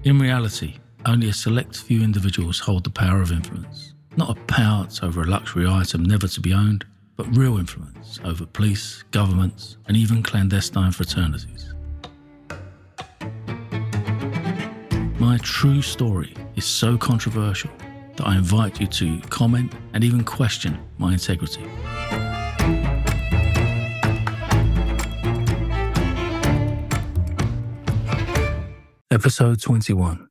In reality, only a select few individuals hold the power of influence. Not a pounce over a luxury item never to be owned, but real influence over police, governments, and even clandestine fraternities. My true story is so controversial that I invite you to comment and even question my integrity. Episode 21,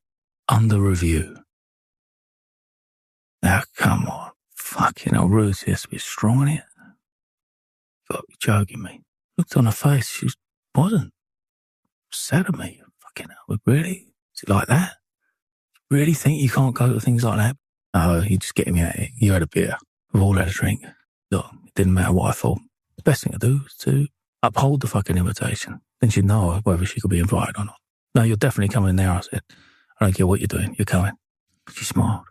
Under Review. Now, come on. Fucking hell, Ruth has to be strong on it. You gotta be joking me. Looked on her face, she wasn't sad at me. Fucking hell, really? Is it like that? Really think you can't go to things like that? No, you're just getting me at it. You had a beer. We've all had a drink. Look, it didn't matter what I thought. The best thing to do is to uphold the fucking invitation. Then she'd know whether she could be invited or not. No, you're definitely coming there, I said. I don't care what you're doing, you're coming. She smiled.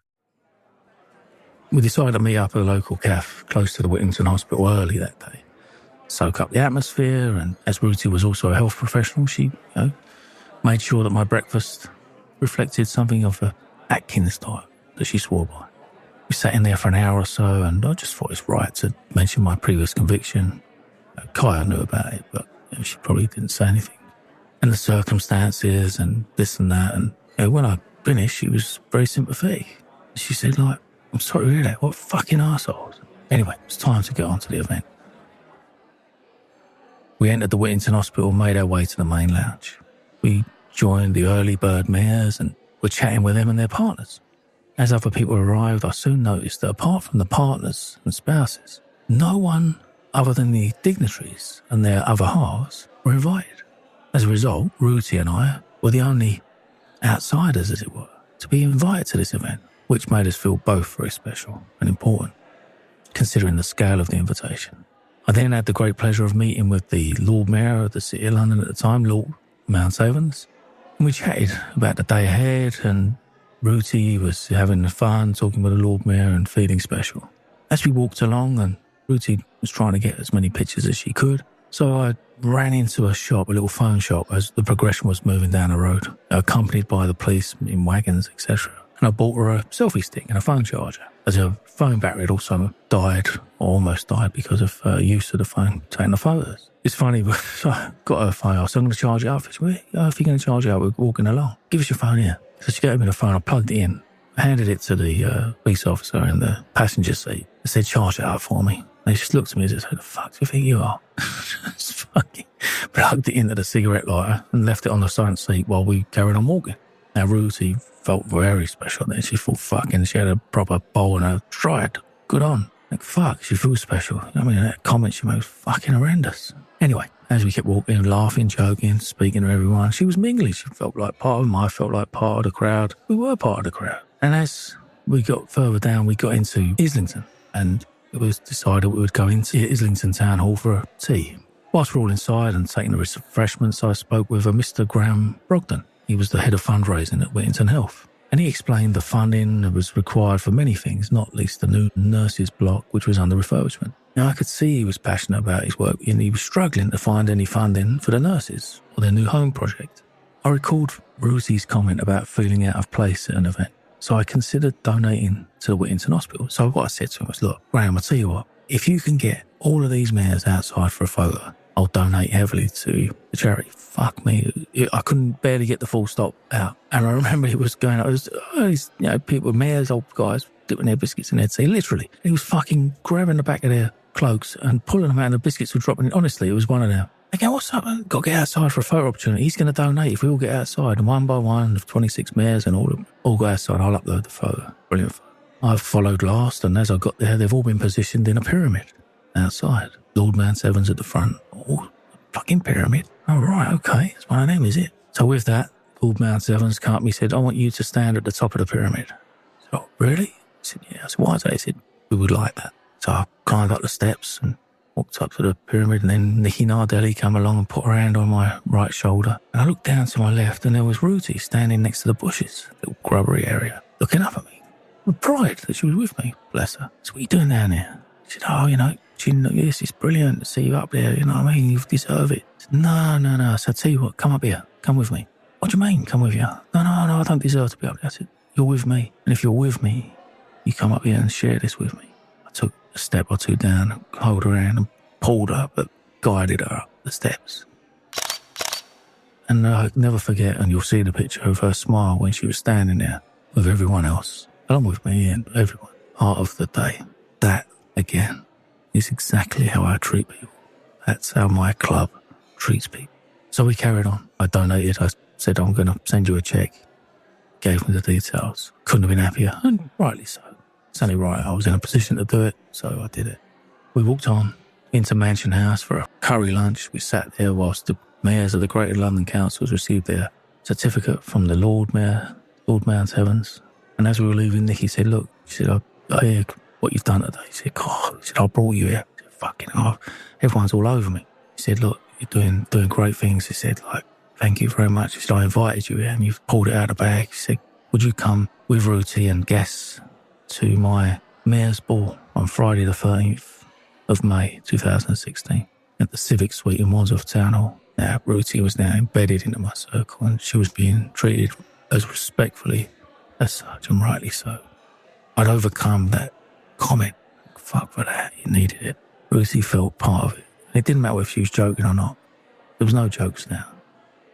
We decided to meet up at a local cafe close to the Whittington Hospital early that day. Soak up the atmosphere, and as Ruthie was also a health professional, she, made sure that my breakfast reflected something of the Atkins diet that she swore by. We sat in there for an hour or so, and I just thought it's right to mention my previous conviction. Kaya knew about it, but she probably didn't say anything. And the circumstances and this and that. And when I finished, she was very sympathetic. She said, I'm sorry to hear that. What fucking arseholes. Anyway, it's time to get on to the event. We entered the Whittington Hospital and made our way to the main lounge. We joined the early bird mares and were chatting with them and their partners. As other people arrived, I soon noticed that apart from the partners and spouses, no one other than the dignitaries and their other halves were invited. As a result, Ruthie and I were the only outsiders, as it were, to be invited to this event, which made us feel both very special and important, considering the scale of the invitation. I then had the great pleasure of meeting with the Lord Mayor of the City of London at the time, Lord Mount Evans, and we chatted about the day ahead, and Ruthie was having fun talking with the Lord Mayor and feeling special. As we walked along, and Ruthie was trying to get as many pictures as she could, so I ran into a shop, a little phone shop, as the progression was moving down the road, accompanied by the police in wagons, etc. And I bought her a selfie stick and a phone charger, as her phone battery had also died, or almost died, because of use of the phone taking the photos. It's funny, but I got her phone. I said, I'm going to charge it up. She said, if you're going to charge it up, we're walking along. Give us your phone here. So she gave me the phone. I plugged it in. I handed it to the police officer in the passenger seat. I said, charge it up for me. They just looked at me and said, who the fuck do you think you are? Just fucking plugged it into the cigarette lighter and left it on the front seat while we carried on walking. Now, Ruthie felt very special then. She thought, fucking, she had a proper bowl in her stride. Good on. Fuck, she feels special. I mean, that comment she made was fucking horrendous. Anyway, as we kept walking, laughing, joking, speaking to everyone, she was mingling. She felt like part of them. I felt like part of the crowd. We were part of the crowd. And as we got further down, we got into Islington, and it was decided we would go into Islington Town Hall for a tea. Whilst we're all inside and taking the refreshments, I spoke with a Mr. Graham Brogden. He was the head of fundraising at Whittington Health. And he explained the funding that was required for many things, not least the new nurses block, which was under refurbishment. Now, I could see he was passionate about his work, and he was struggling to find any funding for the nurses or their new home project. I recalled Ruthie's comment about feeling out of place at an event, so I considered donating to the Whittington Hospital. So what I said to him was, look, Graham, I'll tell you what, if you can get all of these mares outside for a photo, I'll donate heavily to the charity. Fuck me. I couldn't barely get the full stop out. And I remember he was going, these, people, mares, old guys, dipping their biscuits in their tea, literally. He was fucking grabbing the back of their cloaks and pulling them out, and the biscuits were dropping in. Honestly, it was one of them. They go, what's up? Got to get outside for a photo opportunity. He's going to donate if we all get outside. And one by one, of 26 mares and all of them, all go outside. I'll upload the photo. Brilliant photo. I've followed last, and as I got there, they've all been positioned in a pyramid outside. Lord Mount Evans at the front. Oh, fucking pyramid. Oh, right, okay. It's one of them, is it? So with that, Lord Mount Evans came up and he said, I want you to stand at the top of the pyramid. I said, oh, really? I said, yeah. I said, why is that? He said, we would like that. So I climbed up the steps and walked up to the pyramid, and then Nikki Nardelli came along and put her hand on my right shoulder. And I looked down to my left, and there was Ruthie standing next to the bushes, little grubbery area, looking up at me with pride that she was with me, bless her. So what are you doing down there? She said, oh, yes, it's brilliant to see you up there, you know what I mean? You deserve it. I said, no. So I tell you what, come up here, come with me. What do you mean, come with you? No, I don't deserve to be up there. I said, you're with me. And if you're with me, you come up here and share this with me. I took a step or two down, hold her hand and pulled her, but guided her up the steps. And I'll never forget, and you'll see the picture of her smile when she was standing there with everyone else, along with me and everyone, part of the day. That, again, is exactly how I treat people. That's how my club treats people. So we carried on. I donated. I said, I'm going to send you a check. Gave me the details. Couldn't have been happier, and rightly so. It's only right. I was in a position to do it, so I did it. We walked on into Mansion House for a curry lunch. We sat there whilst the mayors of the Greater London Councils received their certificate from the Lord Mayor, Lord Mount Evans. And as we were leaving, Nikki said, look, she said, I hear what you've done today. He said, God, he said, I brought you here. He said, fucking hell, everyone's all over me. He said, look, you're doing great things. He said, like, thank you very much. He said, I invited you here and you've pulled it out of the bag. He said, would you come with Ruti and guests to my mayor's ball on Friday the 13th of May 2016 at the Civic Suite in Wandsworth Town Hall? Now, Ruti was now embedded into my circle and she was being treated as respectfully as such, and rightly so. I'd overcome that comment. Fuck for that, you needed it. Ruti felt part of it. It didn't matter if she was joking or not. There was no jokes now.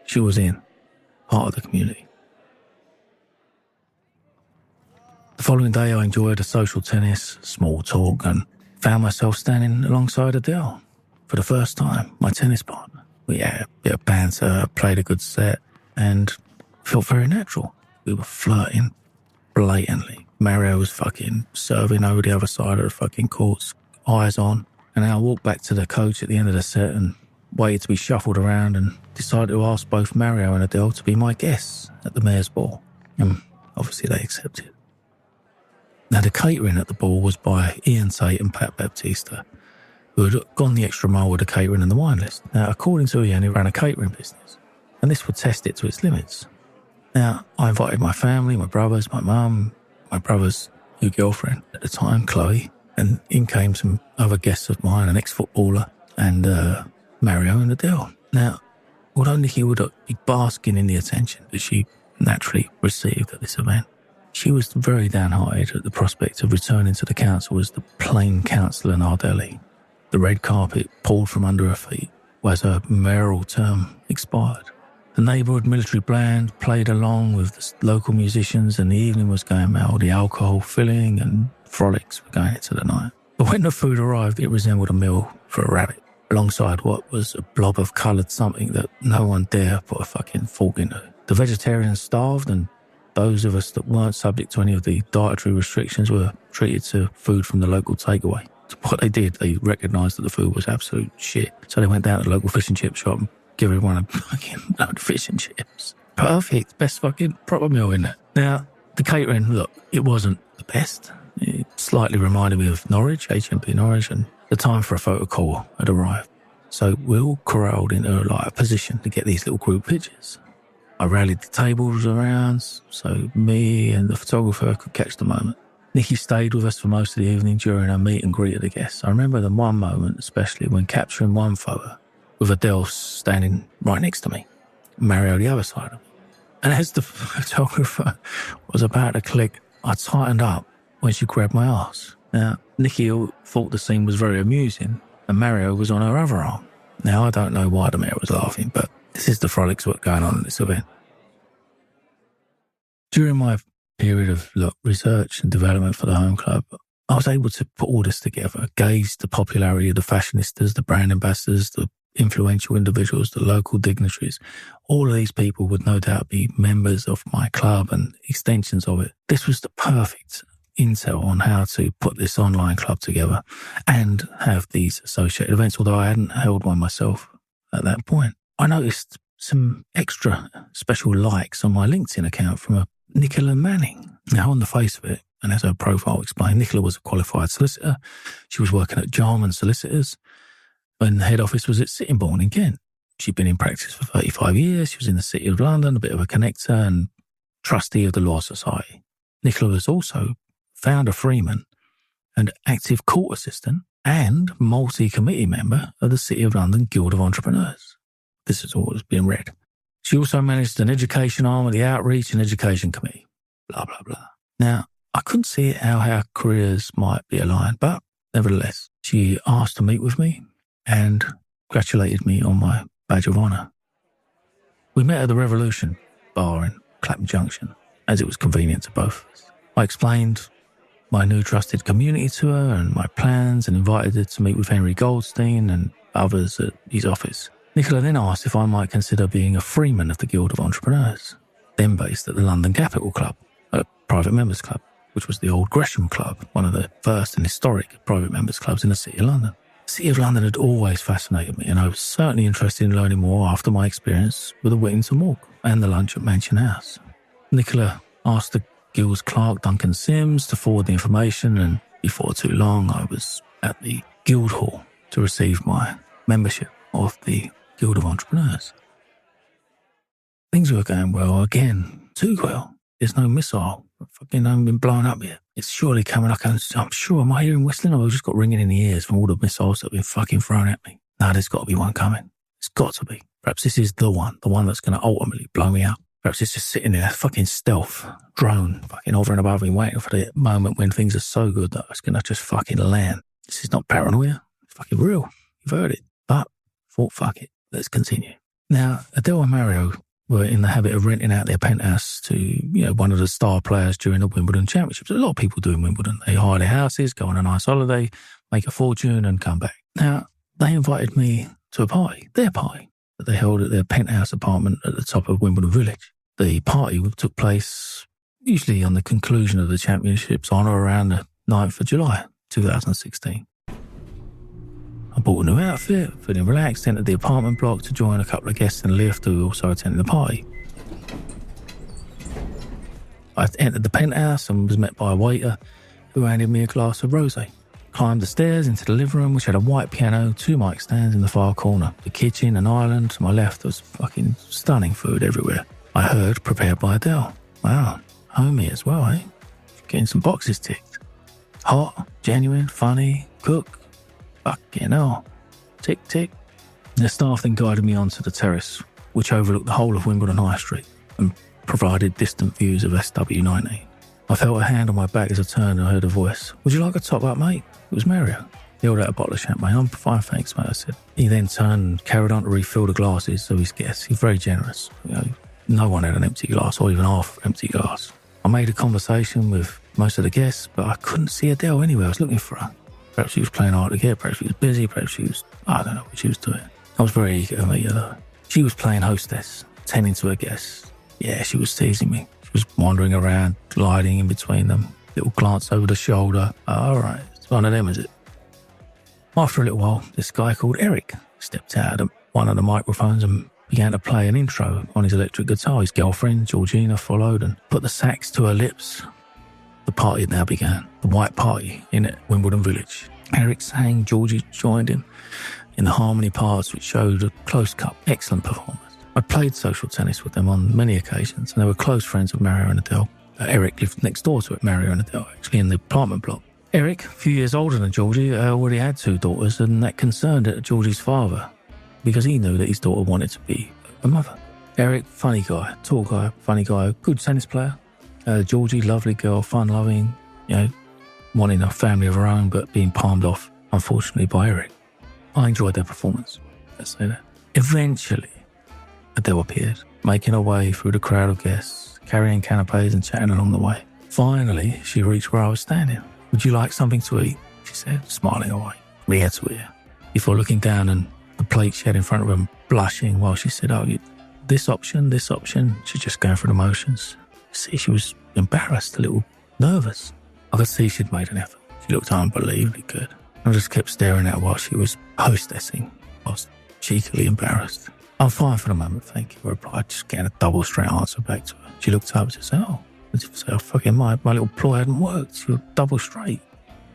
She was in, part of the community. The following day I enjoyed a social tennis, small talk, and found myself standing alongside Adele for the first time, my tennis partner. We had a bit of banter, played a good set, and felt very natural. We were flirting blatantly. Mario was fucking serving over the other side of the fucking courts, eyes on. And then I walked back to the coach at the end of the set and waited to be shuffled around and decided to ask both Mario and Adele to be my guests at the mayor's ball. And obviously they accepted. Now the catering at the ball was by Ian Tate and Pat Baptista, who had gone the extra mile with the catering and the wine list. Now, according to Ian, he ran a catering business, and this would test it to its limits. Now, I invited my family, my brothers, my mum, my brother's new girlfriend at the time, Chloe, and in came some other guests of mine, an ex-footballer, and Mario and Adele. Now, although Nikki would be basking in the attention that she naturally received at this event, she was very downhearted at the prospect of returning to the council as the plain councillor in Ardeli. The red carpet pulled from under her feet as her mayoral term expired. The neighbourhood military band played along with the local musicians and the evening was going well. The alcohol filling and frolics were going into the night. But when the food arrived, it resembled a meal for a rabbit, alongside what was a blob of coloured something that no one dare put a fucking fork into. The vegetarians starved and those of us that weren't subject to any of the dietary restrictions were treated to food from the local takeaway. So what they did, they recognised that the food was absolute shit. So they went down to the local fish and chip shop and gave everyone a fucking load of fish and chips. Perfect. Best fucking proper meal in there. Now, the catering, look, it wasn't the best. It slightly reminded me of Norwich, HMP Norwich, and the time for a photo call had arrived. So we all corralled into like a position to get these little group pictures. I rallied the tables around so me and the photographer could catch the moment. Nikki stayed with us for most of the evening during our meet and greet of the guests. I remember the one moment, especially when capturing one photo with Adele standing right next to me, Mario the other side of me. And as the photographer was about to click, I tightened up when she grabbed my arse. Now, Nikki thought the scene was very amusing and Mario was on her other arm. Now, I don't know why the mayor was laughing, but this is the frolics what's going on at this event. During my period of research and development for the home club, I was able to put all this together, gauge the popularity of the fashionistas, the brand ambassadors, the influential individuals, the local dignitaries. All of these people would no doubt be members of my club and extensions of it. This was the perfect intel on how to put this online club together and have these associated events, although I hadn't held one myself at that point. I noticed some extra special likes on my LinkedIn account from a Nicola Manning. Now, on the face of it, and as her profile explained, Nicola was a qualified solicitor. She was working at Jarman Solicitors, and the head office was at Sittingbourne in Kent. She'd been in practice for 35 years. She was in the City of London, a bit of a connector and trustee of the Law Society. Nicola was also founder Freeman and active court assistant and multi-committee member of the City of London Guild of Entrepreneurs. This is all that's being read. She also managed an education arm of the Outreach and Education Committee. Blah, blah, blah. Now, I couldn't see how our careers might be aligned, but nevertheless, she asked to meet with me and congratulated me on my badge of honour. We met at the Revolution bar in Clapham Junction, as it was convenient to both of us. I explained my new trusted community to her and my plans and invited her to meet with Henry Goldstein and others at his office. Nicola then asked if I might consider being a freeman of the Guild of Entrepreneurs, then based at the London Capital Club, a private members club, which was the old Gresham Club, one of the first and historic private members clubs in the City of London. The City of London had always fascinated me, and I was certainly interested in learning more after my experience with the Whittington Walk and the lunch at Mansion House. Nicola asked the Guild's clerk, Duncan Sims, to forward the information, and before too long I was at the Guild Hall to receive my membership of the Guild of Entrepreneurs. Things were going well again, too well. There's no missile. I haven't been blown up yet. It's surely coming. I'm sure. Am I here in West London? I've just got ringing in the ears from all the missiles that have been fucking thrown at me. No, there's got to be one coming. It's got to be. Perhaps this is the one that's going to ultimately blow me up. Perhaps it's just sitting there, fucking stealth, drone, fucking hovering above me, waiting for the moment when things are so good that it's going to just fucking land. This is not paranoia. It's fucking real. You've heard it. But, thought, fuck it. Let's continue. Now, Adele and Mario were in the habit of renting out their penthouse to, one of the star players during the Wimbledon Championships. A lot of people do in Wimbledon. They hire their houses, go on a nice holiday, make a fortune and come back. Now, they invited me to a party, their party, that they held at their penthouse apartment at the top of Wimbledon Village. The party took place usually on the conclusion of the championships on or around the 9th of July, 2016. I bought a new outfit, feeling relaxed, entered the apartment block to join a couple of guests in the lift who also attended the party. I entered the penthouse and was met by a waiter who handed me a glass of rosé. Climbed the stairs into the living room, which had a white piano, 2 mic stands in the far corner. The kitchen, an island to my left, was fucking stunning food everywhere. I heard prepared by Adele. Wow, homey as well, eh? Getting some boxes ticked. Hot, genuine, funny, cook. Fucking hell. Tick, tick. The staff then guided me onto the terrace, which overlooked the whole of Wimbledon High Street and provided distant views of SW19. I felt a hand on my back as I turned and heard a voice. Would you like a top up, mate? It was Mario. He held out a bottle of champagne. I'm fine, thanks, mate, I said. He then turned and carried on to refill the glasses of his guests. He was very generous. No one had an empty glass or even half empty glass. I made a conversation with most of the guests, but I couldn't see Adele anywhere. I was looking for her. Perhaps she was playing hard to get, perhaps she was busy, perhaps she was, I don't know what she was doing. I was very eager to meet her though. She was playing hostess, tending to her guests. Yeah, she was teasing me. She was wandering around, gliding in between them. Little glance over the shoulder. All right, it's one of them, is it? After a little while, this guy called Eric stepped out of one of the microphones and began to play an intro on his electric guitar. His girlfriend, Georgina, followed and put the sax to her lips. The party had now began. The white party in at Wimbledon Village. Eric sang, Georgie joined in the harmony parts which showed a close cut, excellent performance. I played social tennis with them on many occasions and they were close friends of Mario and Adele. Eric lived next door to it, Mario and Adele, actually in the apartment block. Eric, a few years older than Georgie, already had 2 daughters and that concerned Georgie's father because he knew that his daughter wanted to be a mother. Eric, funny guy, tall guy, funny guy, good tennis player. Georgie, lovely girl, fun-loving, wanting a family of her own, but being palmed off, unfortunately, by Eric. I enjoyed their performance, let's say that. Eventually, Adele appeared, making her way through the crowd of guests, carrying canapes and chatting along the way. Finally, she reached where I was standing. Would you like something to eat? She said, smiling away. Yeah, to eat. Before looking down and the plate she had in front of her and blushing while she said, this option. She's just going through the motions. See, she was embarrassed, a little nervous. I could see she'd made an effort. She looked unbelievably good. I just kept staring at her while she was hostessing. I was cheekily embarrassed. I'm fine for the moment, thank you, I replied, just getting a double straight answer back to her. She looked up and said, fucking my little ploy hadn't worked. You're double straight.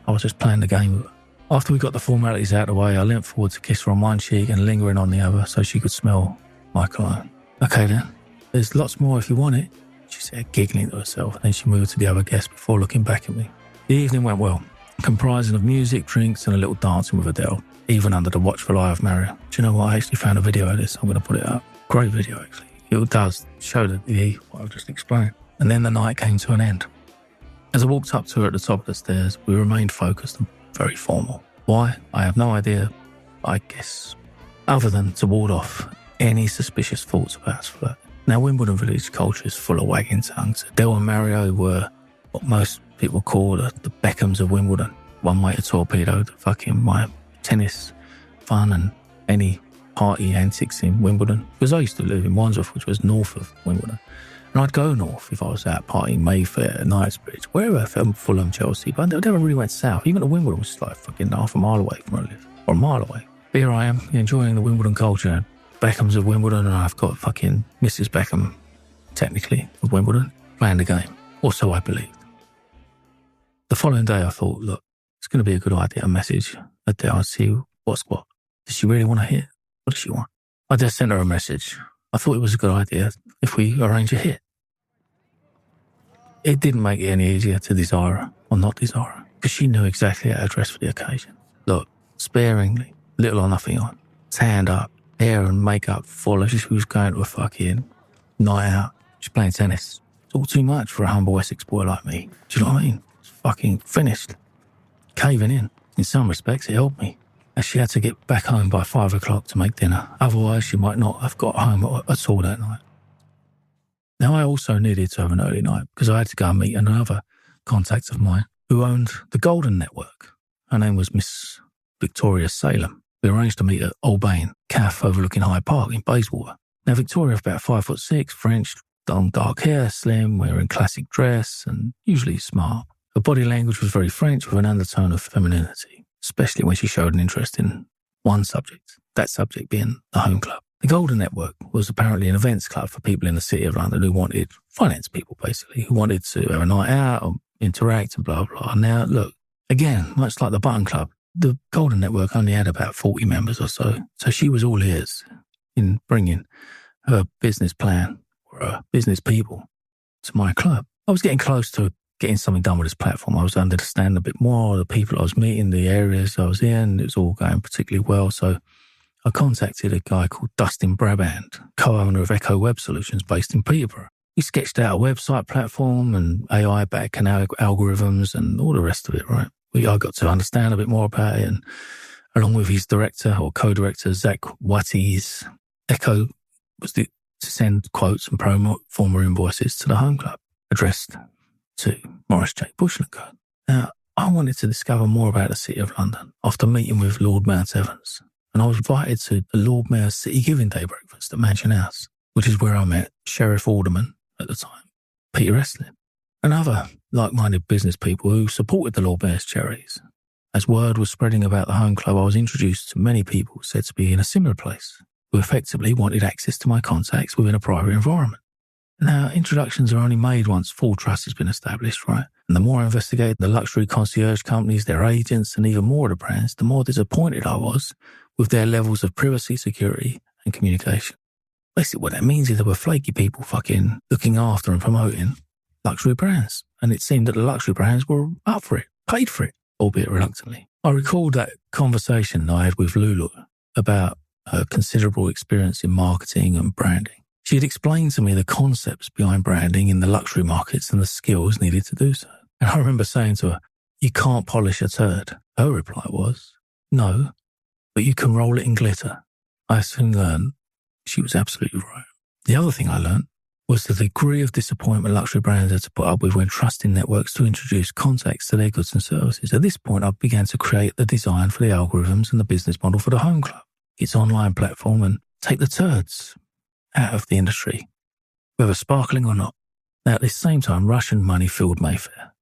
I was just playing the game with her. After we got the formalities out of the way, I leant forward to kiss her on one cheek and lingering on the other so she could smell my cologne. Okay then, there's lots more if you want it, she said, giggling to herself, and then she moved to the other guests before looking back at me. The evening went well, comprising of music, drinks and a little dancing with Adele, even under the watchful eye of Mario. Do you know what? I actually found a video of this. I'm going to put it up. Great video, actually. it does show what I've just explained. And then the night came to an end. As I walked up to her at the top of the stairs, we remained focused and very formal. Why? I have no idea, I guess, other than to ward off any suspicious thoughts about us flirt. Now, Wimbledon village culture is full of wagging tongues. Adele and Mario were what most people call the Beckhams of Wimbledon. One way to torpedo my tennis fun and any party antics in Wimbledon. Because I used to live in Wandsworth, which was north of Wimbledon. And I'd go north if I was out partying Mayfair, Knightsbridge, wherever, Fulham, Chelsea. But I never really went south. Even to Wimbledon was like fucking half a mile away from where I live. Or a mile away. But here I am, enjoying the Wimbledon culture. Beckhams of Wimbledon, and I've got fucking Mrs. Beckham, technically, of Wimbledon, playing the game. Or so I believed. The following day I thought, look, it's going to be a good idea to message Adele and see what's what. Does she really want to hit? What does she want? I just sent her a message. I thought it was a good idea if we arrange a hit. It didn't make it any easier to desire her, or not desire her, because she knew exactly how to dress for the occasion. Look, sparingly, little or nothing on, tanned up, hair and makeup full as if she was going to a fucking night out. She's playing tennis. It's all too much for a humble Essex boy like me. Do you know what I mean? It's fucking finished. Caving in. In some respects, it helped me, as she had to get back home by 5 o'clock to make dinner. Otherwise, she might not have got home at all that night. Now, I also needed to have an early night because I had to go and meet another contact of mine who owned the Golden Network. Her name was Miss Victoria Salem. We arranged to meet at Old Bain, cafe overlooking Hyde Park in Bayswater. Now, Victoria, about 5'6", French, long dark hair, slim, wearing classic dress, and usually smart. Her body language was very French with an undertone of femininity, especially when she showed an interest in one subject, that subject being the home club. The Golden Network was apparently an events club for people in the City of London who wanted, finance people basically, who wanted to have a night out or interact and blah, blah. Now, look, again, much like the Button Club, the Golden Network only had about 40 members or so, so she was all ears in bringing her business plan or her business people to my club. I was getting close to getting something done with this platform. I was understanding a bit more of the people I was meeting, the areas I was in. It was all going particularly well. So I contacted a guy called Dustin Braband, co-owner of Echo Web Solutions based in Peterborough. He sketched out a website platform and AI back and algorithms and all the rest of it, right? I got to understand a bit more about it, and along with his director or co-director, Zach Watties, Echo was to send quotes and promo former invoices to the home club addressed to Morris J. Bushel & Co. Now, I wanted to discover more about the City of London after meeting with Lord Mount Evans, and I was invited to the Lord Mayor's City Giving Day breakfast at Mansion House, which is where I met Sheriff Alderman at the time, Peter Estlin, and other like-minded business people who supported the Lord Mayor's charities. As word was spreading about the home club, I was introduced to many people said to be in a similar place, who effectively wanted access to my contacts within a private environment. Now, introductions are only made once full trust has been established, right? And the more I investigated the luxury concierge companies, their agents, and even more of the brands, the more disappointed I was with their levels of privacy, security, and communication. Basically, what that means is there were flaky people fucking looking after and promoting luxury brands. And it seemed that the luxury brands were up for it, paid for it, albeit reluctantly. I recalled that conversation I had with Lulu about her considerable experience in marketing and branding. She had explained to me the concepts behind branding in the luxury markets and the skills needed to do so. And I remember saying to her, "You can't polish a turd." Her reply was, "No, but you can roll it in glitter." I soon learned she was absolutely right. The other thing I learned was the degree of disappointment luxury brands had to put up with when trusting networks to introduce contacts to their goods and services. At this point, I began to create the design for the algorithms and the business model for the home club, its online platform, and take the turds out of the industry, whether sparkling or not. Now, at the same time, Russian money filled Mayfair,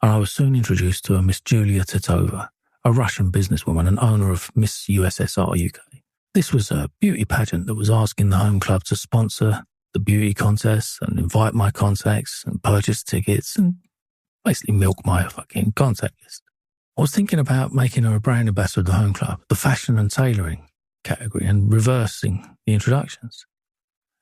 and I was soon introduced to a Miss Julia Titova, a Russian businesswoman and owner of Miss USSR UK. This was a beauty pageant that was asking the home club to sponsor the beauty contests and invite my contacts and purchase tickets and basically milk my fucking contact list. I was thinking about making her a brand ambassador of the home club, the fashion and tailoring category, and reversing the introductions.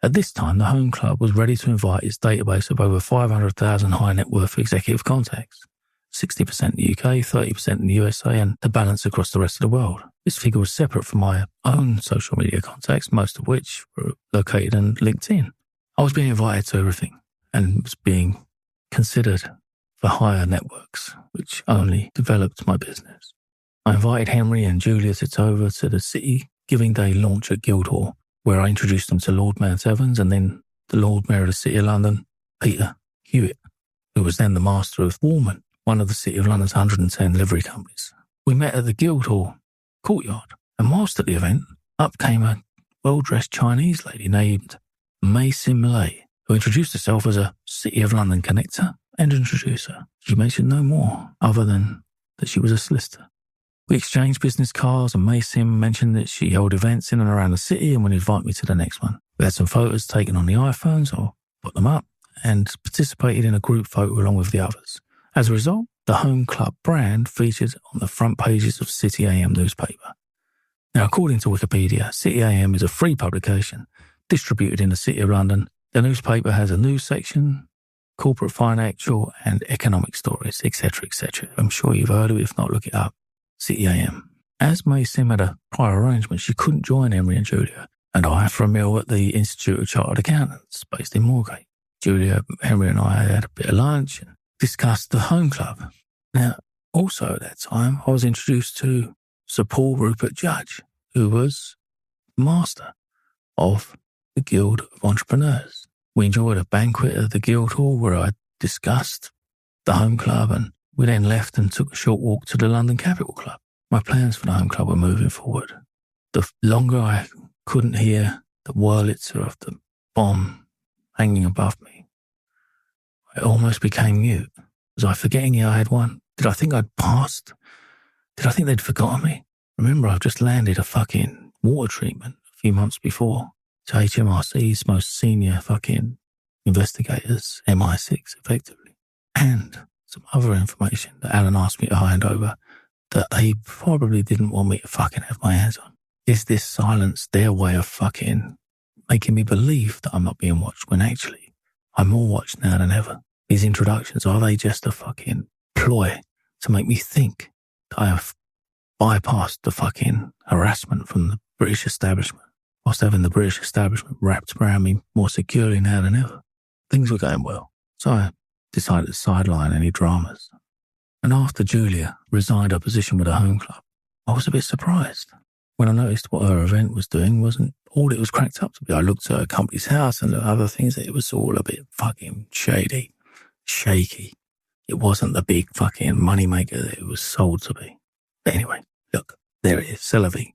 At this time, the home club was ready to invite its database of over 500,000 high net worth executive contacts, 60% in the UK, 30% in the USA, and the balance across the rest of the world. This figure was separate from my own social media contacts, most of which were located on LinkedIn. I was being invited to everything and was being considered for higher networks, which only developed my business. I invited Henry and Julia over to the City Giving Day launch at Guildhall, where I introduced them to Lord Mount Evans and then the Lord Mayor of the City of London, Peter Hewitt, who was then the master of Warman, one of the City of London's 110 livery companies. We met at the Guildhall courtyard, and whilst at the event, up came a well-dressed Chinese lady named Mei Sim Lei, who introduced herself as a City of London connector and introducer. She mentioned no more, other than that she was a solicitor. We exchanged business cards, and Mei Sim mentioned that she held events in and around the city and would invite me to the next one. We had some photos taken on the iPhones, or put them up, and participated in a group photo along with the others. As a result, the Home Club brand featured on the front pages of City AM newspaper. Now, according to Wikipedia, City AM is a free publication distributed in the City of London. The newspaper has a news section, corporate, financial and economic stories, etc., etc. I'm sure you've heard of it. If not, look it up. City AM. As Mei Sim had a prior arrangement, she couldn't join Henry and Julia and I for a meal at the Institute of Chartered Accountants based in Moorgate. Julia, Henry and I had a bit of lunch and discussed the Home Club. Now, also at that time, I was introduced to Sir Paul Rupert Judge, who was master of the Guild of Entrepreneurs. We enjoyed a banquet at the Guildhall where I discussed the Home Club, and we then left and took a short walk to the London Capital Club. My plans for the Home Club were moving forward. The longer I couldn't hear the wurlitzer of the bomb hanging above me, I almost became mute. Was I forgetting I had one? Did I think I'd passed? Did I think they'd forgotten me? Remember, I've just landed a fucking water treatment a few months before to HMRC's most senior fucking investigators, MI6 effectively, and some other information that Alan asked me to hand over that they probably didn't want me to fucking have my hands on. Is this silence their way of fucking making me believe that I'm not being watched when actually I'm more watched now than ever? These introductions, are they just a fucking ploy to make me think that I have bypassed the fucking harassment from the British establishment whilst having the British establishment wrapped around me more securely now than ever? Things were going well, so I decided to sideline any dramas. And after Julia resigned her position with the Home Club, I was a bit surprised when I noticed what her event was doing wasn't all it was cracked up to be. I looked at her company's house and the other things, that it was all a bit fucking shady, shaky. It wasn't the big fucking moneymaker that it was sold to be. But anyway, look, there it is, Celavi.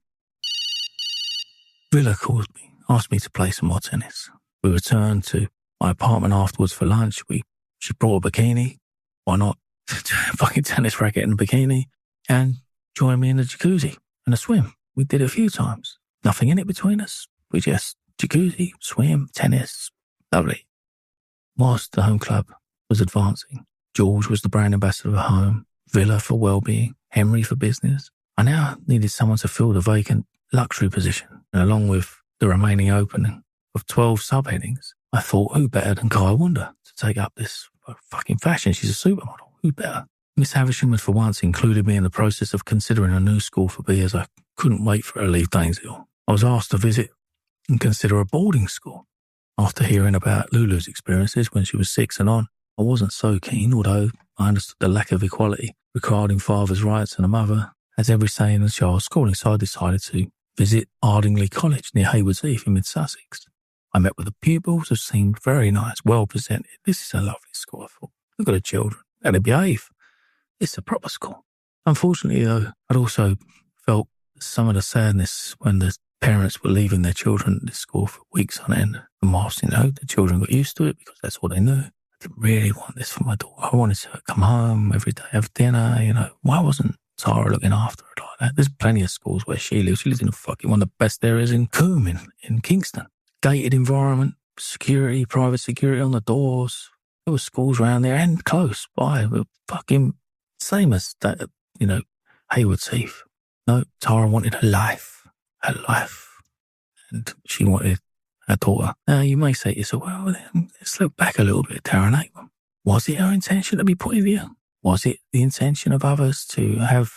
Villa called me, asked me to play some more tennis. We returned to my apartment afterwards for lunch. She brought a bikini. Why not? Fucking tennis racket and a bikini. And joined me in the jacuzzi and a swim. We did it a few times. Nothing in it between us. We just jacuzzi, swim, tennis. Lovely. Whilst the Home Club was advancing, George was the brand ambassador of home, Villa for well-being, Henry for business. I now needed someone to fill the vacant luxury position. And along with the remaining opening of 12 subheadings, I thought, who better than Kai Wonder to take up this fucking fashion? She's a supermodel. Who better? Miss Havisham had for once included me in the process of considering a new school for B, as I couldn't wait for her to leave Danesville. I was asked to visit and consider a boarding school. After hearing about Lulu's experiences when she was 6 and on, I wasn't so keen, although I understood the lack of equality regarding father's rights and a mother as every say in the child's schooling, so I decided to visit Ardingly College near Haywards Heath in mid-Sussex. I met with the pupils who seemed very nice, well presented. This is a lovely school, I thought. Look at the children. How they behave. It's a proper school. Unfortunately, though, I'd also felt some of the sadness when the parents were leaving their children at this school for weeks on end. And whilst, the children got used to it because that's all they knew. I didn't really want this for my daughter. I wanted to come home every day, have dinner, Why wasn't Tara looking after her like that? There's plenty of schools where she lives. She lives in fucking one of the best areas in Coombe, in Kingston. Gated environment, security, private security on the doors. There were schools around there and close by. But fucking same as that, Haywards Heath. No, Tara wanted her life. And she wanted her daughter. Now, you may say to yourself, well, let's look back a little bit, Darren Aikman. Was it her intention to be put in here? Was it the intention of others to have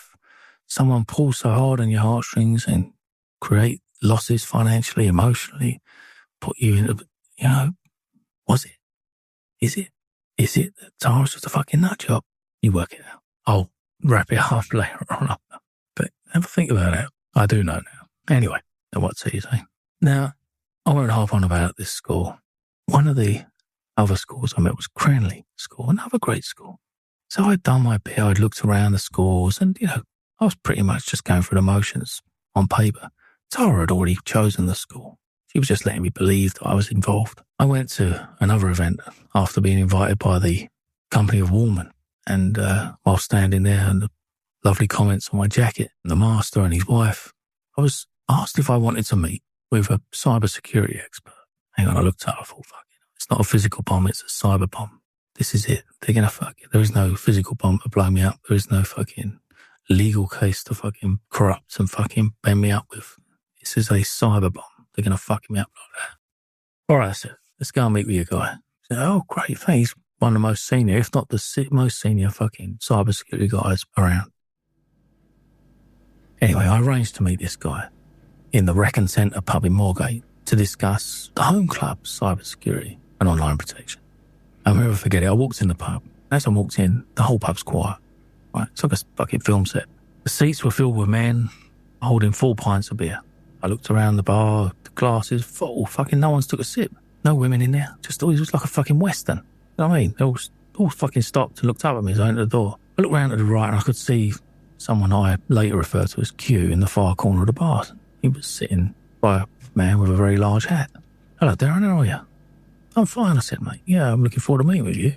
someone pull so hard on your heartstrings and create losses financially, emotionally, put you into, Was it? Is it? Is it that Tara's just a fucking nut job? You work it out. I'll wrap it up later on. But have a think about it. I do know now. Anyway, what to you say? Now, I won't harp on about this school. One of the other schools I met was Cranley School, another great school. So I'd done my bit. I'd looked around the schools and, I was pretty much just going through the motions on paper. Tara had already chosen the school. She was just letting me believe that I was involved. I went to another event after being invited by the Company of Woolman, and while standing there and the lovely comments on my jacket, and the master and his wife, I was asked if I wanted to meet with a cybersecurity expert. Hang on, I looked up, I thought, fuck it. It's not a physical bomb, it's a cyber bomb. This is it. They're going to fuck it. There is no physical bomb to blow me up. There is no fucking legal case to fucking corrupt and fucking bend me up with. This is a cyber bomb. They're going to fuck me up like that. All right, I said, let's go and meet with your guy. He said, oh, great, thanks. One of the most senior, if not the most senior fucking cybersecurity guys around. Anyway, I arranged to meet this guy in the Recon Centre pub in Moorgate to discuss the Home Club's cybersecurity and online protection. I'll never forget it. I walked in the pub. As I walked in, the whole pub's quiet. Right, it's like a fucking film set. The seats were filled with men holding 4 pints of beer. I looked around the bar, the glasses full. Fucking no one's took a sip. No women in there. Just always was like a fucking Western. You know what I mean? They all fucking stopped and looked up at me as I entered the door. I looked round to the right and I could see someone I later referred to as Q in the far corner of the bar. He was sitting by a man with a very large hat. Hello, Darren, how are you? I'm fine, I said, mate. Yeah, I'm looking forward to meeting with you.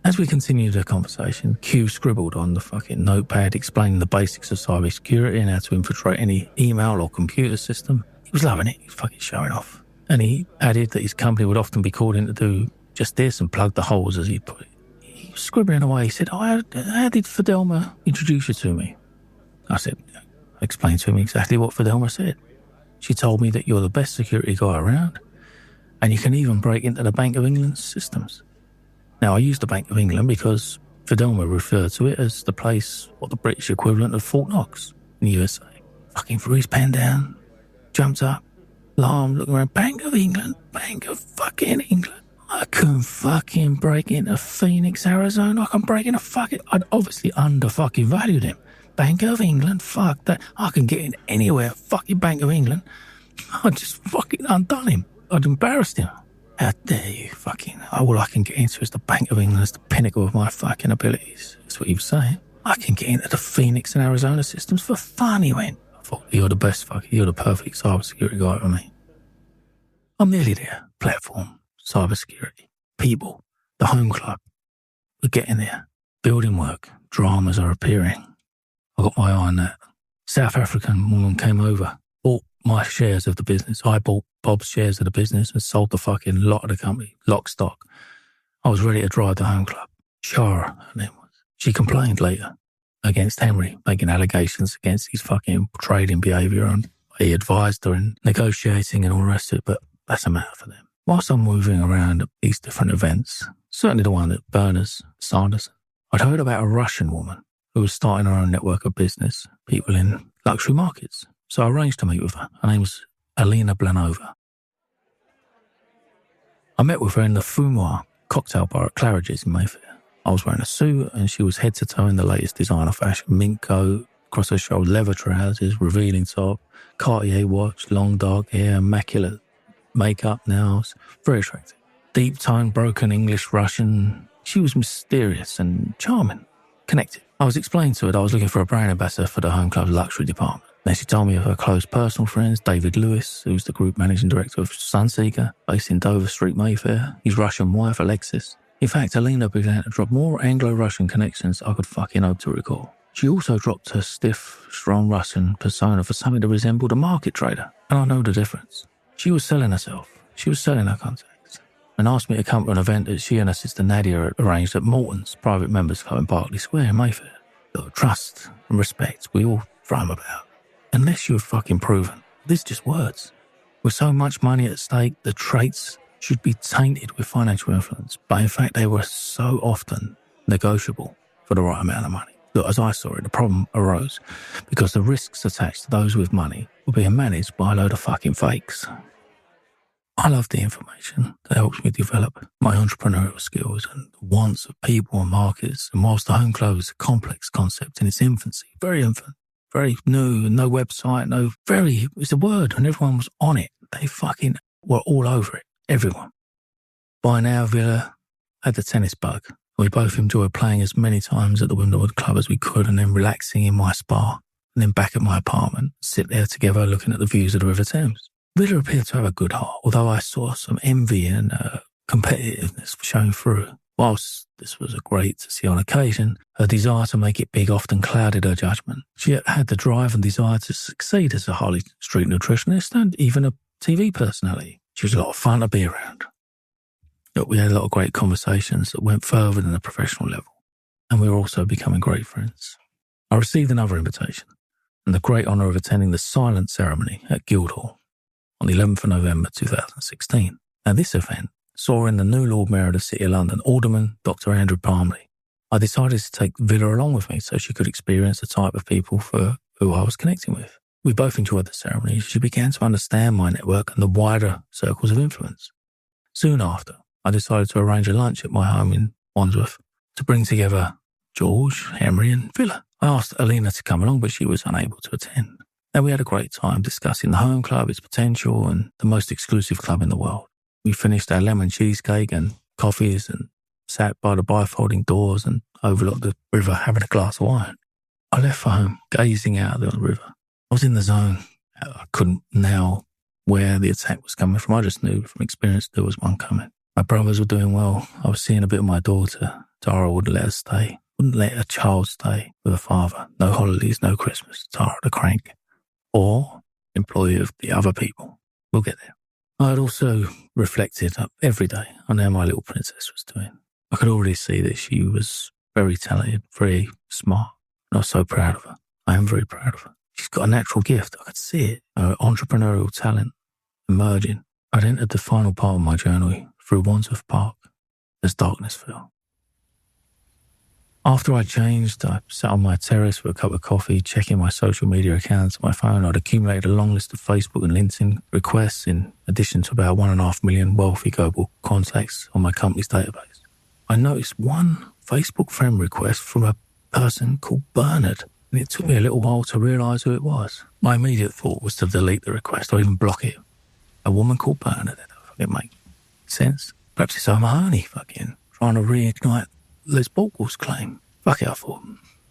As we continued the conversation, Q scribbled on the fucking notepad explaining the basics of cybersecurity and how to infiltrate any email or computer system. He was loving it. He was fucking showing off. And he added that his company would often be called in to do just this and plug the holes, as he put it. He was scribbling away. He said, how did Fidelma introduce you to me? I said, explain to him exactly what Fidelma said. She told me that you're the best security guy around and you can even break into the Bank of England's systems. Now, I use the Bank of England because Fidelma referred to it as the place, what the British equivalent of Fort Knox in the USA. Fucking threw his pen down, jumped up, alarmed, looking around, Bank of England, Bank of fucking England. I couldn't fucking break into Phoenix, Arizona. I can break into fucking... I'd obviously under-fucking valued him. Bank of England, fuck that. I can get in anywhere, fucking Bank of England. I just fucking undone him. I'd embarrassed him. How dare you fucking... All I can get into is the Bank of England. It's the pinnacle of my fucking abilities. That's what he was saying. I can get into the Phoenix and Arizona systems for fun, he went. I thought, you're the best fucking... You're the perfect cybersecurity guy for me. I'm nearly there. Platform, cybersecurity, people, the Home Club. We're getting there. Building work. Dramas are appearing. I got my eye on that. South African woman came over, bought my shares of the business. I bought Bob's shares of the business and sold the fucking lot of the company, lock stock. I was ready to drive the Home Club. Shara, her name was. She complained later against Henry, making allegations against his fucking trading behaviour, and he advised her in negotiating and all the rest of it, but that's a matter for them. Whilst I'm moving around at these different events, certainly the one at Berners, Sanderson, I'd heard about a Russian woman who was starting her own network of business, people in luxury markets. So I arranged to meet with her. Her name was Alina Blanova. I met with her in the Fumoir cocktail bar at Claridge's in Mayfair. I was wearing a suit and she was head to toe in the latest designer fashion, mink coat, across her shoulder, leather trousers, revealing top, Cartier watch, long dark hair, immaculate makeup, nails, very attractive. Deep toned, broken English Russian. She was mysterious and charming, connected. I was explaining to her that I was looking for a brand ambassador for the Home Club's luxury department. Then she told me of her close personal friends, David Lewis, who's the group managing director of Sunseeker, based in Dover Street, Mayfair, his Russian wife, Alexis. In fact, Alina began to drop more Anglo-Russian connections I could fucking hope to recall. She also dropped her stiff, strong Russian persona for something that resembled a market trader, and I know the difference. She was selling herself. She was selling her contacts, and asked me to come to an event that she and her sister Nadia had arranged at Morton's Private Members Club in Berkeley Square in Mayfair. Look, trust and respect, we all throw about. Unless you're fucking proven. This is just words. With so much money at stake, the traits should be tainted with financial influence. But in fact, they were so often negotiable for the right amount of money. Look, as I saw it, the problem arose because the risks attached to those with money were being managed by a load of fucking fakes. I love the information that helps me develop my entrepreneurial skills and the wants of people and markets. And whilst the home club is a complex concept in its infancy, very infant, very new, no website, it's a word, and everyone was on it. They fucking were all over it, everyone. By now, Villa had the tennis bug. We both enjoyed playing as many times at the Wimbledon Club as we could, and then relaxing in my spa, and then back at my apartment, sit there together looking at the views of the River Thames. Villa appeared to have a good heart, although I saw some envy and competitiveness showing through. Whilst this was great to see on occasion, her desire to make it big often clouded her judgment. She had the drive and desire to succeed as a Harley Street nutritionist and even a TV personality. She was a lot of fun to be around. But we had a lot of great conversations that went further than the professional level, and we were also becoming great friends. I received another invitation and the great honour of attending the silent ceremony at Guildhall on the 11th of November 2016. Now, this event saw in the new Lord Mayor of the City of London, Alderman Dr. Andrew Palmley. I decided to take Villa along with me so she could experience the type of people for who I was connecting with. We both enjoyed the ceremony. She began to understand my network and the wider circles of influence. Soon after, I decided to arrange a lunch at my home in Wandsworth to bring together George, Henry and Villa. I asked Alina to come along, but she was unable to attend. And we had a great time discussing the home club, its potential, and the most exclusive club in the world. We finished our lemon cheesecake and coffees and sat by the bifolding doors and overlooked the river having a glass of wine. I left for home, gazing out at the river. I was in the zone. I couldn't now where the attack was coming from. I just knew from experience there was one coming. My brothers were doing well. I was seeing a bit of my daughter. Tara wouldn't let her stay. Wouldn't let a child stay with a father. No holidays, no Christmas. Tara the crank. Or employee of the other people. We'll get there. I had also reflected every day on how my little princess was doing. I could already see that she was very talented, very smart, and I was so proud of her. I am very proud of her. She's got a natural gift. I could see it. Her entrepreneurial talent emerging. I'd entered the final part of my journey through Wandsworth Park as darkness fell. After I changed, I sat on my terrace with a cup of coffee, checking my social media accounts on my phone. I'd accumulated a long list of Facebook and LinkedIn requests in addition to about 1.5 million wealthy global contacts on my company's database. I noticed one Facebook friend request from a person called Bernard, and it took me a little while to realise who it was. My immediate thought was to delete the request or even block it. A woman called Bernard, that doesn't fucking make sense. Perhaps it's O'Mahony fucking trying to reignite Les Borgel's claim. Fuck it, I thought.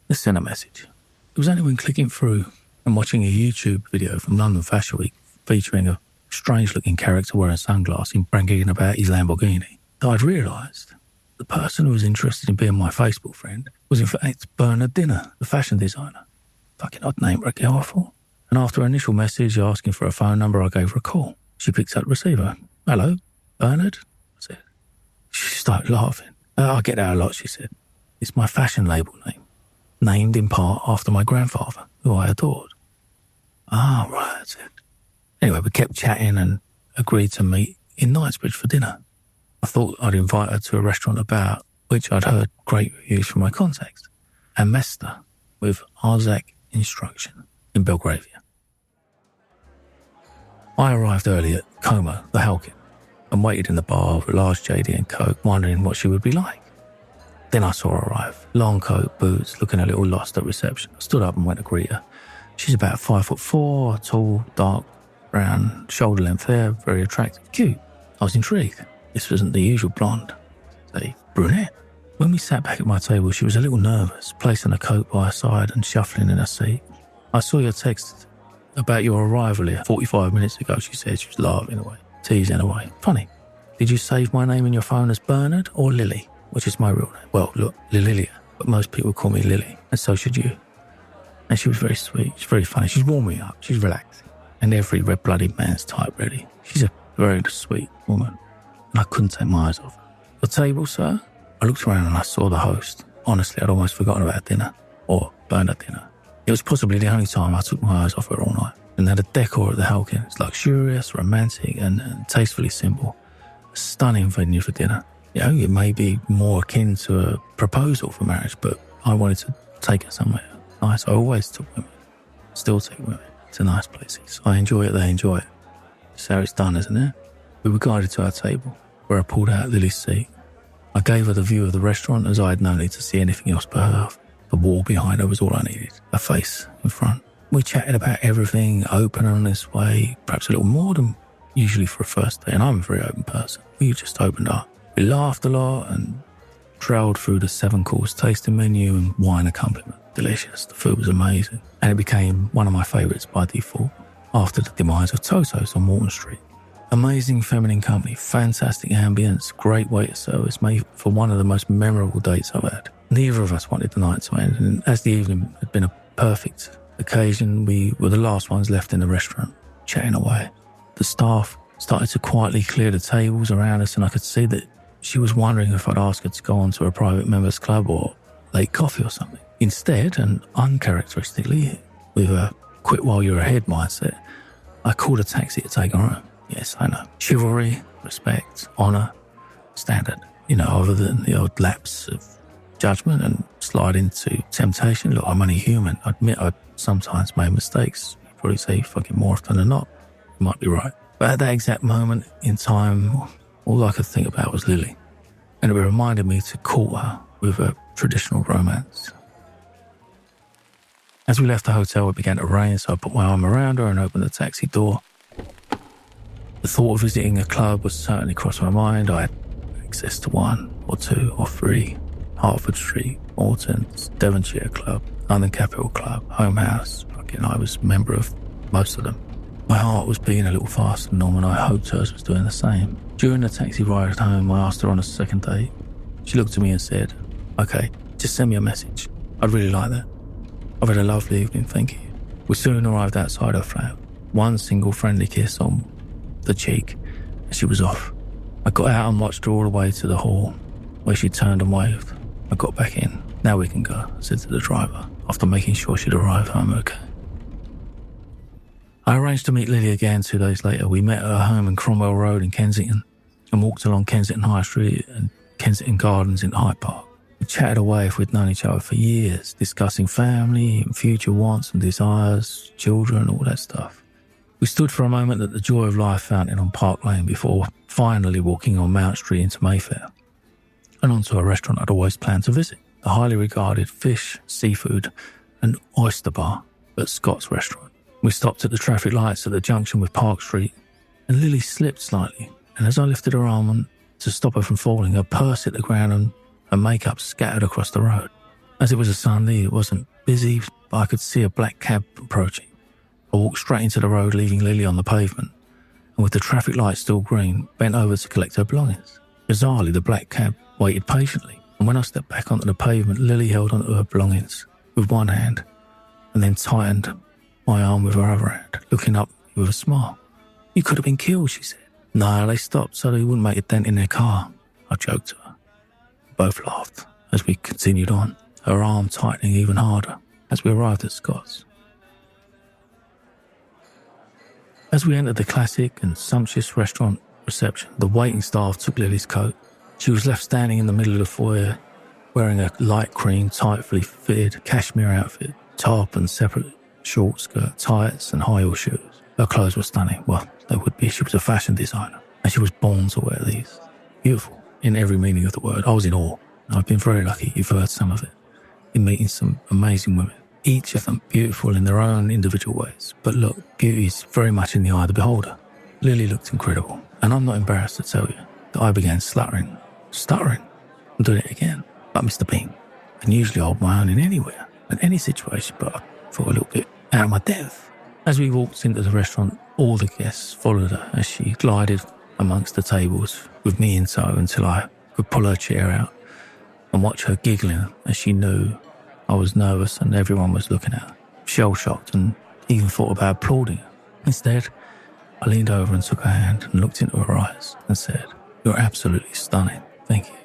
Let's send a message. It was only when clicking through and watching a YouTube video from London Fashion Week featuring a strange-looking character wearing sunglasses and bragging about his Lamborghini that I'd realised the person who was interested in being my Facebook friend was in fact Bernard Dinner, the fashion designer. Fucking odd name for a girl, I thought. And after an initial message asking for a phone number, I gave her a call. She picked up the receiver. Hello, Bernard? I said. She started laughing. I get that a lot, she said. It's my fashion label name, named in part after my grandfather, who I adored. Ah, right, I said. Anyway, we kept chatting and agreed to meet in Knightsbridge for dinner. I thought I'd invite her to a restaurant about which I'd heard great reviews from my contacts, and Mesta with Arzak Instruction in Belgravia. I arrived early at Coma, the Halkin, and waited in the bar with a large JD and Coke, wondering what she would be like. Then I saw her arrive, long coat, boots, looking a little lost at reception. I stood up and went to greet her. She's about 5'4", tall, dark, brown, shoulder-length hair, very attractive, cute. I was intrigued. This wasn't the usual blonde, say, brunette. When we sat back at my table, she was a little nervous, placing a coat by her side and shuffling in her seat. I saw your text about your arrival here 45 minutes ago, she said. She was laughing away, teasing away. Funny. Did you save my name in your phone as Bernard or Lily? Which is my real name. Well, look, Lilia, but most people call me Lily, and so should you. And she was very sweet. She's very funny. She's warmed me up. She's relaxed. And every red-blooded man's type, really. She's a very sweet woman, and I couldn't take my eyes off her. The table, sir? I looked around and I saw the host. Honestly, I'd almost forgotten about dinner, or Bernard dinner. It was possibly the only time I took my eyes off her all night. And now the decor at the Halkin is luxurious, romantic, and tastefully simple. A stunning venue for dinner. You know, it may be more akin to a proposal for marriage, but I wanted to take her somewhere nice. I always took women, still take women to nice places. I enjoy it, they enjoy it. It's how it's done, isn't it? We were guided to our table, where I pulled out Lily's seat. I gave her the view of the restaurant as I had no need to see anything else but her. The wall behind her was all I needed, her face in front. We chatted about everything, open and honest way, perhaps a little more than usually for a first day, and I'm a very open person. We just opened up. We laughed a lot and trailed through the 7-course tasting menu and wine accompaniment. Delicious, the food was amazing, and it became one of my favourites by default after the demise of Toto's on Morton Street. Amazing feminine company, fantastic ambience, great waiter service, made for one of the most memorable dates I've had. Neither of us wanted the night to end, and as the evening had been a perfect occasion, we were the last ones left in the restaurant, chatting away. The staff started to quietly clear the tables around us, and I could see that she was wondering if I'd ask her to go on to a private members club or late coffee or something. Instead, and uncharacteristically, with a quit while you're ahead mindset, I called a taxi to take her home. Yes, I know. Chivalry, respect, honour, standard. Other than the odd lapse of judgment and slide into temptation. Look, I'm only human. I admit I sometimes made mistakes. You'd probably say fucking more often than not. You might be right. But at that exact moment in time, all I could think about was Lily. And it reminded me to court her with a traditional romance. As we left the hotel, it began to rain, so I put my arm around her and opened the taxi door. The thought of visiting a club was certainly crossed my mind. I had access to 1 or 2 or 3, Hertford Street, Morton's, Devonshire Club, London Capital Club, Home House. I was a member of most of them. My heart was beating a little faster than normal, and I hoped hers was doing the same. During the taxi ride home, I asked her on a second date. She looked at me and said, "Okay, just send me a message. I'd really like that. I've had a lovely evening, thank you." We soon arrived outside her flat. One single friendly kiss on the cheek, and she was off. I got out and watched her all the way to the hall, where she turned and waved. I got back in. "Now we can go," I said to the driver, after making sure she'd arrived home okay. I arranged to meet Lily again 2 days later. We met at her home in Cromwell Road in Kensington and walked along Kensington High Street and Kensington Gardens in Hyde Park. We chatted away if we'd known each other for years, discussing family and future wants and desires, children, all that stuff. We stood for a moment at the Joy of Life fountain on Park Lane before finally walking on Mount Street into Mayfair and onto a restaurant I'd always planned to visit, the highly regarded fish, seafood and oyster bar at Scott's restaurant. We stopped at the traffic lights at the junction with Park Street, and Lily slipped slightly, and as I lifted her arm to stop her from falling, her purse hit the ground and her makeup scattered across the road. As it was a Sunday, it wasn't busy, but I could see a black cab approaching. I walked straight into the road, leaving Lily on the pavement, and with the traffic light still green, bent over to collect her belongings. Bizarrely, the black cab waited patiently, and when I stepped back onto the pavement, Lily held onto her belongings with one hand and then tightened my arm with her other hand, looking up with a smile. "You could have been killed," she said. "No, they stopped so they wouldn't make a dent in their car," I joked to her. We both laughed as we continued on, her arm tightening even harder as we arrived at Scott's. As we entered the classic and sumptuous restaurant reception, the waiting staff took Lily's coat. She was left standing in the middle of the foyer, wearing a light cream, tightly fitted cashmere outfit, top and separate short skirt, tights and high heel shoes. Her clothes were stunning. Well, they would be. She was a fashion designer, and she was born to wear these. Beautiful, in every meaning of the word. I was in awe. I've been very lucky, you've heard some of it, in meeting some amazing women. Each of them beautiful in their own individual ways. But look, beauty is very much in the eye of the beholder. Lily looked incredible, and I'm not embarrassed to tell you that I began stuttering, and doing it again, like Mr. Bean. And usually I hold my own in anywhere, in any situation, but I thought a little bit out of my depth. As we walked into the restaurant, all the guests followed her as she glided amongst the tables with me in tow until I could pull her chair out and watch her giggling as she knew I was nervous and everyone was looking at her, shell-shocked, and even thought about applauding her. Instead, I leaned over and took her hand and looked into her eyes and said, "You're absolutely stunning, thank you."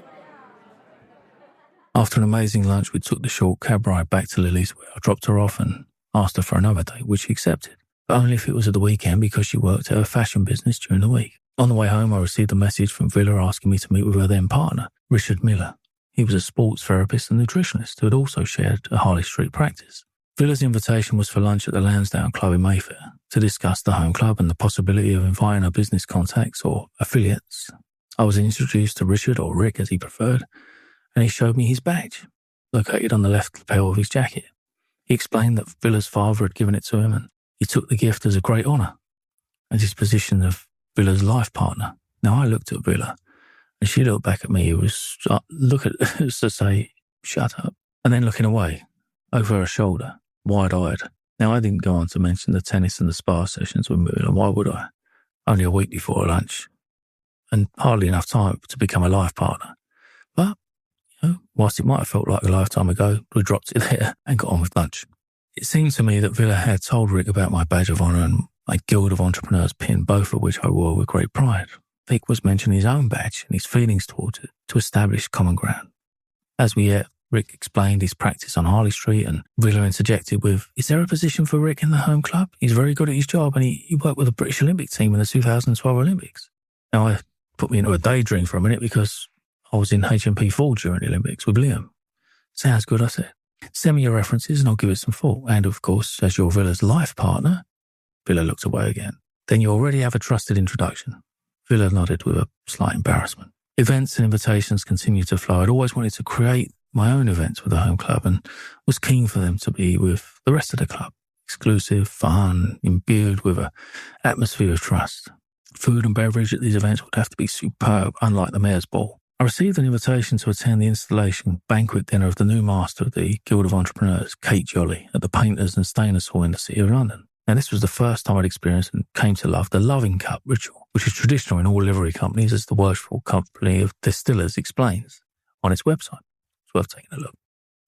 After an amazing lunch, we took the short cab ride back to Lily's, where I dropped her off and asked her for another date, which she accepted, but only if it was at the weekend because she worked at her fashion business during the week. On the way home, I received a message from Villa asking me to meet with her then partner, Richard Miller. He was a sports therapist and nutritionist who had also shared a Harley Street practice. Villa's invitation was for lunch at the Lansdowne Club in Mayfair to discuss the home club and the possibility of inviting her business contacts or affiliates. I was introduced to Richard, or Rick as he preferred, and he showed me his badge, located on the left lapel of his jacket. He explained that Villa's father had given it to him, and he took the gift as a great honour, and his position of Villa's life partner. Now I looked at Villa, and she looked back at me. It was to say, shut up, and then looking away, over her shoulder, wide-eyed. Now I didn't go on to mention the tennis and the spa sessions with Villa. Why would I? Only a week before lunch, and hardly enough time to become a life partner. But, whilst it might have felt like a lifetime ago, we dropped it there and got on with lunch. It seemed to me that Villa had told Rick about my badge of honour and my Guild of Entrepreneurs pin, both of which I wore with great pride. Vic was mentioning his own badge and his feelings towards it to establish common ground. As we ate, Rick explained his practice on Harley Street, and Villa interjected with, "Is there a position for Rick in the home club? He's very good at his job, and he worked with the British Olympic team in the 2012 Olympics." Now, I put me into a daydream for a minute because I was in HMP Ford during the Olympics with Liam. "Sounds good," I said. "Send me your references and I'll give it some thought. And, of course, as your Villa's life partner," Villa looked away again, "then you already have a trusted introduction." Villa nodded with a slight embarrassment. Events and invitations continued to flow. I'd always wanted to create my own events with the home club and was keen for them to be with the rest of the club. Exclusive, fun, imbued with an atmosphere of trust. Food and beverage at these events would have to be superb, unlike the Mayor's Ball. I received an invitation to attend the installation banquet dinner of the new master of the Guild of Entrepreneurs, Kate Jolly, at the Painters and Stainers Hall in the City of London. Now, this was the first time I'd experienced and came to love the loving cup ritual, which is traditional in all livery companies, as the Worshipful Company of Distillers explains on its website. It's worth taking a look.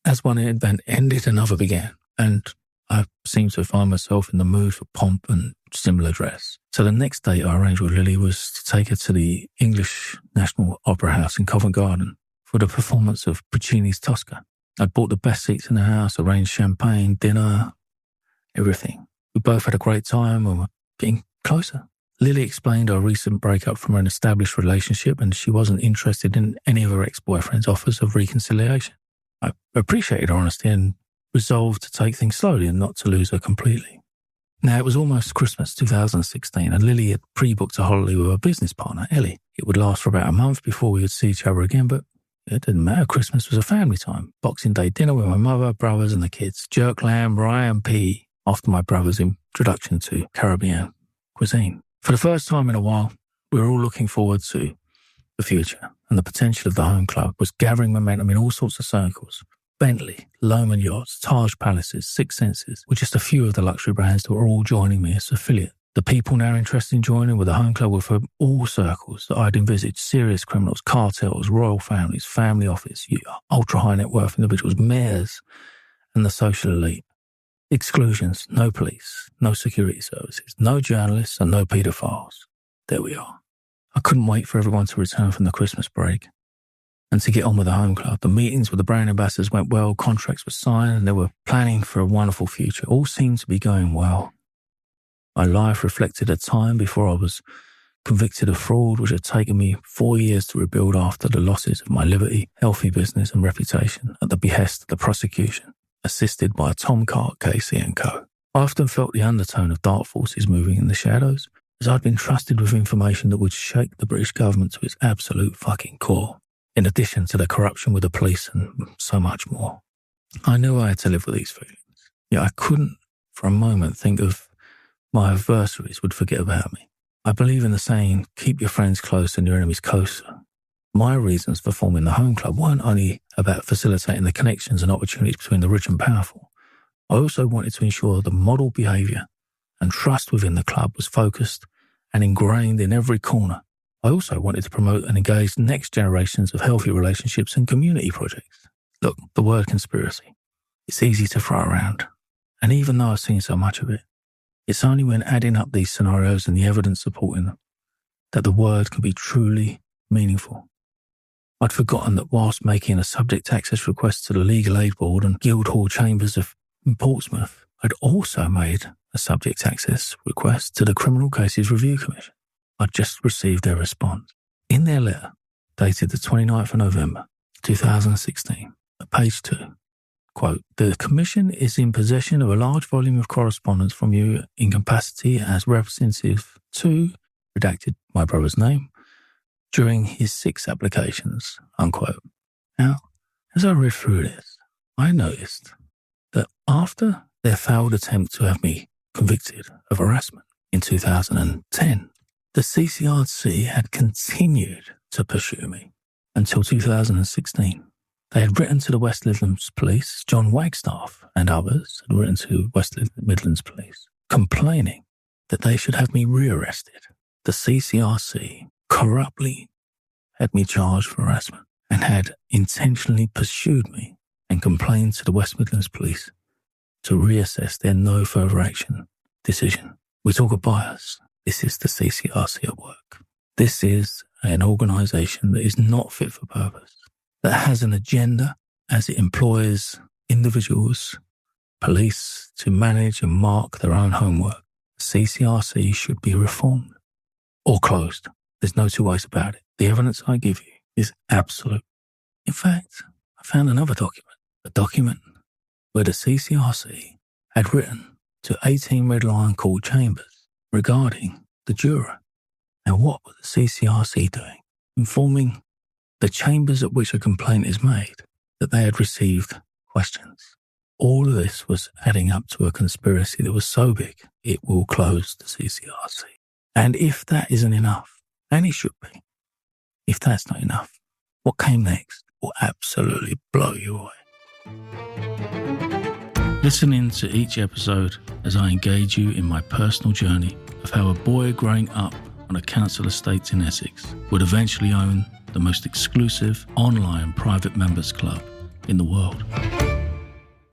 As one event ended, another began, and I seemed to find myself in the mood for pomp and similar dress. So the next date I arranged with Lily was to take her to the English National Opera House in Covent Garden for the performance of Puccini's Tosca. I'd bought the best seats in the house, arranged champagne, dinner, everything. We both had a great time and were getting closer. Lily explained our recent breakup from an established relationship, and she wasn't interested in any of her ex-boyfriend's offers of reconciliation. I appreciated her honesty and resolved to take things slowly and not to lose her completely. Now, it was almost Christmas 2016, and Lily had pre-booked a holiday with her business partner, Ellie. It would last for about a month before we would see each other again, but it didn't matter. Christmas was a family time. Boxing Day dinner with my mother, brothers and the kids. Jerk lamb, rye and pea, after my brother's introduction to Caribbean cuisine. For the first time in a while, we were all looking forward to the future, and the potential of the home club was gathering momentum in all sorts of circles. Bentley, Loman Yachts, Taj Palaces, Six Senses were just a few of the luxury brands that were all joining me as affiliate. The people now interested in joining with the home club were from all circles that I'd envisaged: serious criminals, cartels, royal families, family office, ultra-high net worth individuals, mayors, and the social elite. Exclusions: no police, no security services, no journalists, and no paedophiles. There we are. I couldn't wait for everyone to return from the Christmas break and to get on with the home club. The meetings with the brand ambassadors went well, contracts were signed, and they were planning for a wonderful future. All seemed to be going well. My life reflected a time before I was convicted of fraud, which had taken me 4 years to rebuild after the losses of my liberty, healthy business and reputation at the behest of the prosecution, assisted by Tom Cart, Casey and Co. I often felt the undertone of dark forces moving in the shadows, as I'd been trusted with information that would shake the British government to its absolute fucking core, in addition to the corruption with the police and so much more. I knew I had to live with these feelings, yet I couldn't for a moment think of my adversaries would forget about me. I believe in the saying, keep your friends close and your enemies closer. My reasons for forming the home club weren't only about facilitating the connections and opportunities between the rich and powerful. I also wanted to ensure the model behaviour and trust within the club was focused and ingrained in every corner. I also wanted to promote and engage the next generations of healthy relationships and community projects. Look, the word conspiracy, it's easy to throw around. And even though I've seen so much of it, it's only when adding up these scenarios and the evidence supporting them that the word can be truly meaningful. I'd forgotten that whilst making a subject access request to the Legal Aid Board and Guildhall Chambers of Portsmouth, I'd also made a subject access request to the Criminal Cases Review Commission. I'd just received their response. In their letter, dated the 29th of November, 2016, at page 2, quote, "The Commission is in possession of a large volume of correspondence from you in capacity as representative to," redacted my brother's name, "during his 6 applications," unquote. Now, as I read through this, I noticed that after their failed attempt to have me convicted of harassment in 2010, the CCRC had continued to pursue me until 2016. They had written to the West Midlands Police, John Wagstaff and others had written to West Midlands Police, complaining that they should have me rearrested. The CCRC corruptly had me charged for harassment and had intentionally pursued me and complained to the West Midlands Police to reassess their no further action decision. We talk of bias. This is the CCRC at work. This is an organisation that is not fit for purpose, that has an agenda as it employs individuals, police, to manage and mark their own homework. CCRC should be reformed or closed. There's no two ways about it. The evidence I give you is absolute. In fact, I found another document, a document where the CCRC had written to 18 Red Lion called chambers regarding the juror. Now, what were the CCRC doing? Informing the chambers at which a complaint is made that they had received questions. All of this was adding up to a conspiracy that was so big it will close the CCRC. And if that isn't enough, and it should be, if that's not enough, what came next will absolutely blow you away. Listen in to each episode as I engage you in my personal journey of how a boy growing up on a council estate in Essex would eventually own the most exclusive online private members club in the world.